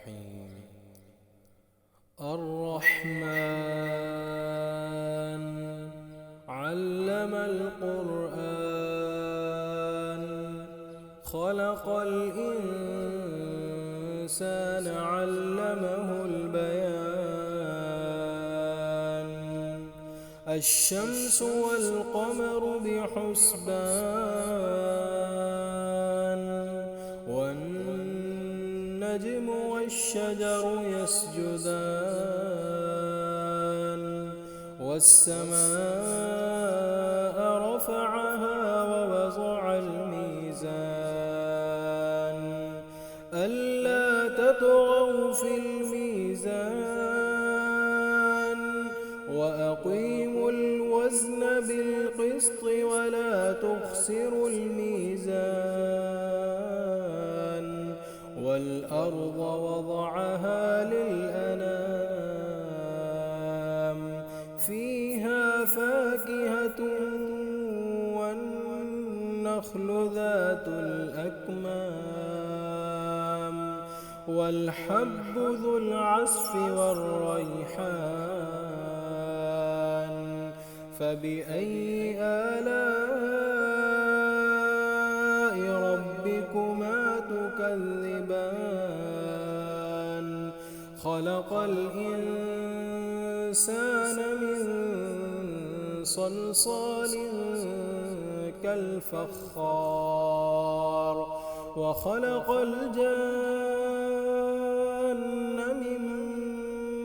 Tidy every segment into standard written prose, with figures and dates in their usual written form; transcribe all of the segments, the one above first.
الرحيم. الرحمن علم القرآن خلق الإنسان علمه البيان. الشمس والقمر بحسبان والنجم والشجر يسجدان والسماء رفعها ووضع الميزان ألا تطغوا في الميزان وأقيموا الوزن بالقسط ولا تخسروا الميزان والأرض وضعها للأنام فيها فاكهة والنخل ذات الأكمام والحب ذو العصف والريحان. فبأي آلاء ربكما تكذبان خلق الإنسان من صلصال كالفخار وخلق الجن من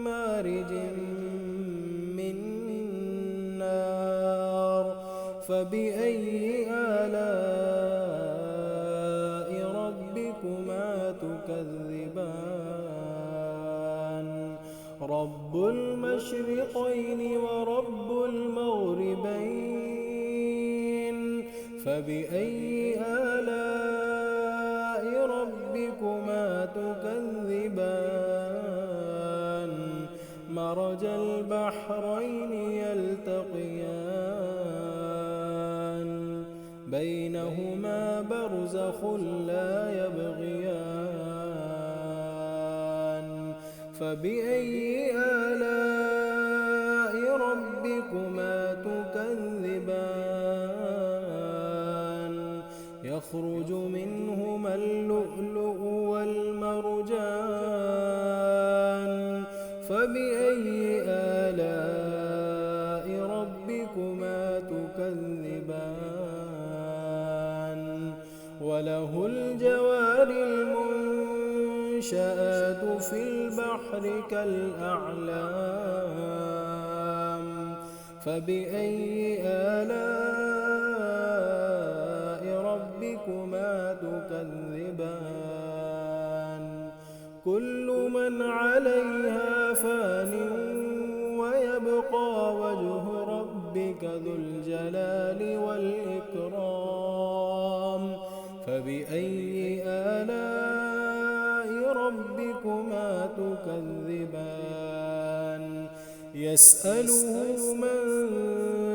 مارج من نار. فبأي آلاء ربكما تكذبان رب المشرقين ورب المغربين. فبأي آلاء ربكما تكذبان مرج البحرين يلتقيان بينهما برزخ لا يبغيان. فبأي آلاء ربكما تكذبان يخرج منهما اللؤلؤ والمرجان. فبأي آلاء ربكما تكذبان وله الجوار المنشآت في البحر كالأعلام. فبأي آلاء ربكما تكذبان كل من عليها فان ويبقى وجه ربك ذو الجلال والإكرام. فبأي آلاء ربكما تكذبان يسأله من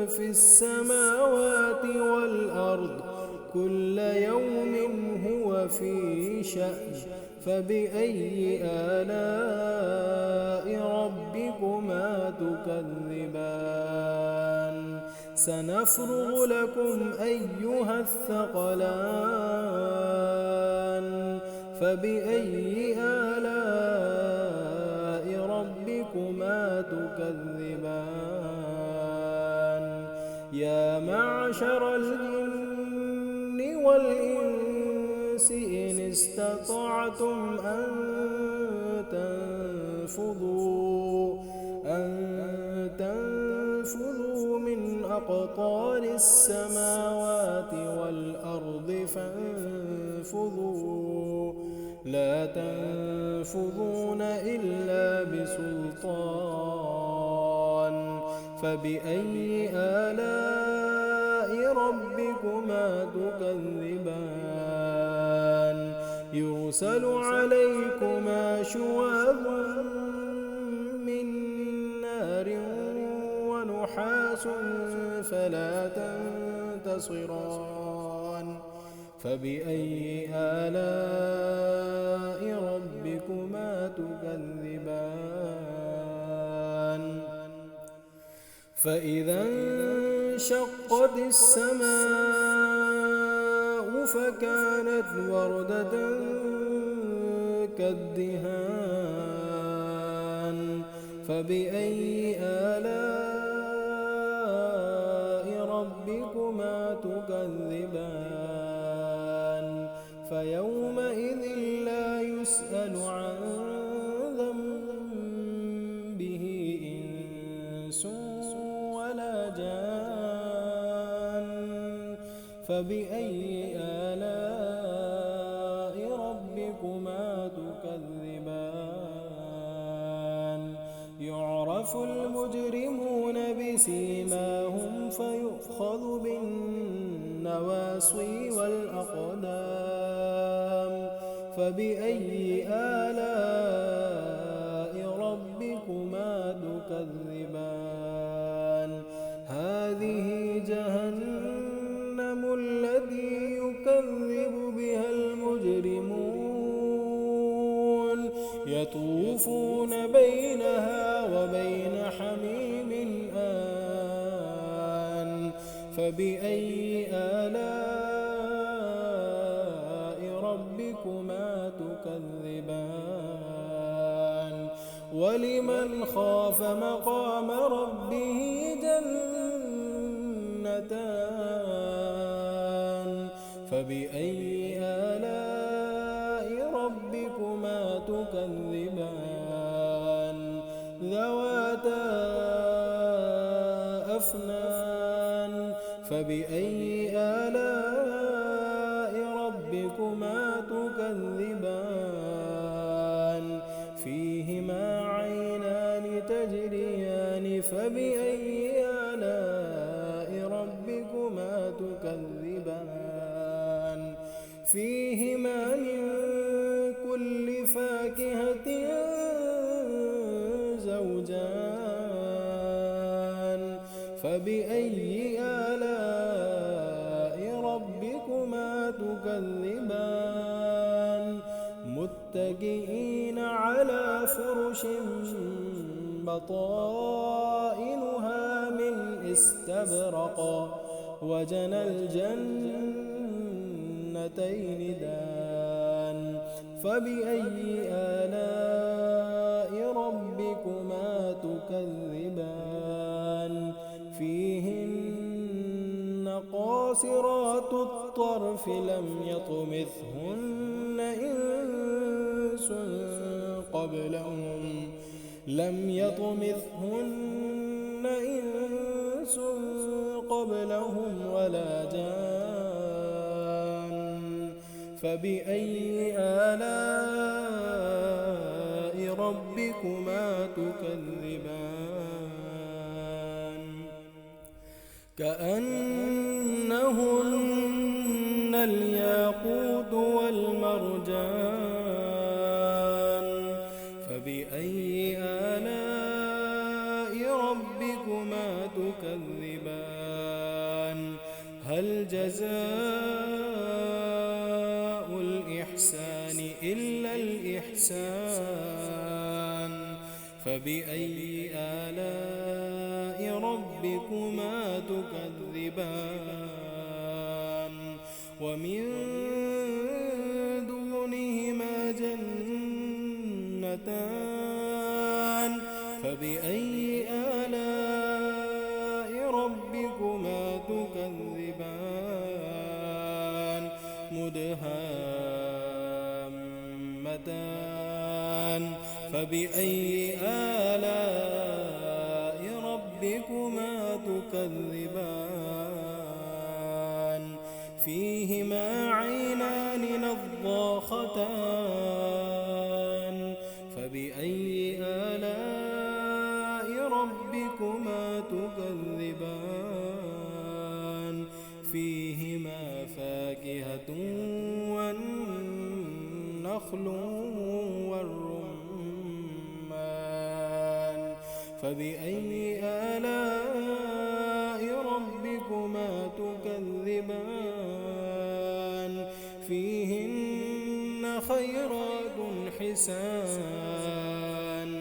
في السماوات والأرض كل يوم هو في شأن. فبأي آلاء ربكما تكذبان سنفرغ لكم أيها الثقلان. فبأي آلاء ربكما تكذبان يا معشر الجن والإنس إن استطعتم أن تنفذوا من أقطار السماوات والأرض فانفذوا لا تنفذون إلا بسلطان. فبأي آلاء ربكما تكذبان يرسل عليكما شواظ من نار ونحاس فلا تنتصران. فبأي آلاء ربكما ربكما تكذبان فإذا انشقت السماء فكانت وردة كالدهان فبأي آلاء ربكما تكذبان فيومئذ لا يسأل عن ذنبه إنس ولا جان فبأي آلاء ربكما تكذبان يعرف المجرمون بسيماهم فيؤخذ بالنواصي والأقدام فبأي آلاء ربكما تكذبان هذه جهنم التي يكذب بها المجرمون يطوفون بينها وبين حميم آن فبأي آلاء ربكما تكذبان ولمن خاف مقام ربه جنتان فبأي آلاء ربكما تكذبان ذواتا أفنان فبأي آلاء ربكما تكذبان فيهما عينان تجريان فبأي آلاء ربكما تكذبان فيهما من كل فاكهة زوجان فبأي آلاء ربكما تكذبان متكئين على فرش بطائنها من استبرق وجنى الجنتين دان فبأي آلاء ربكما تكذبان فيهن قاصرات الطرف لم يطمثهن إنس قبلهم ولا جان فبأي آلاء ربكما تكذبان كأنهن الياقوت والمرجان فبأي آلاء ربكما تكذبان هل جزاء الإحسان إلا الإحسان فبأي آلاء ربكما تكذبان ومن دونهما جنتان فبأي آلاء ربكما تكذبان مدهامتان فبأي آلاء ربكما تكذبان فيهما عينان نضاختان فبأي آلاء ربكما تكذبان فيهما فاكهة والنخل والرمان فبأي آلاء ربكما تكذبان فيهن خيرات حسان الحسان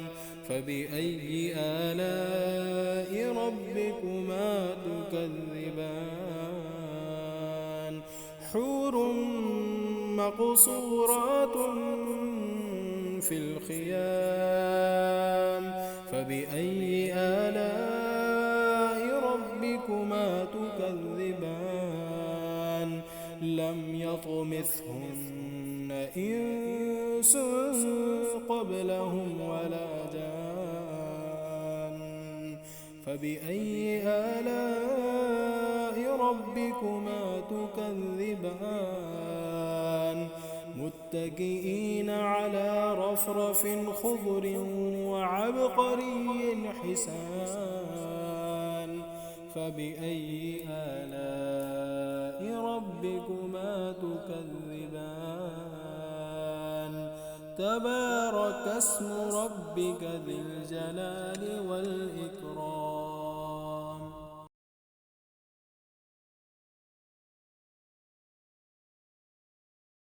فبأي آلاء ربكما تكذبان حور مقصورات في الخيام فبأي آلاء ربكما تكذبان لم يطمثهن إنس قبلهم ولا جان فبأي آلاء ربكما تكذبان متكئين على رفرف خضر وعبقري حسان فبأي آلاء ربكما تكذبان تبارك اسم ربك ذي الجلال والإكرام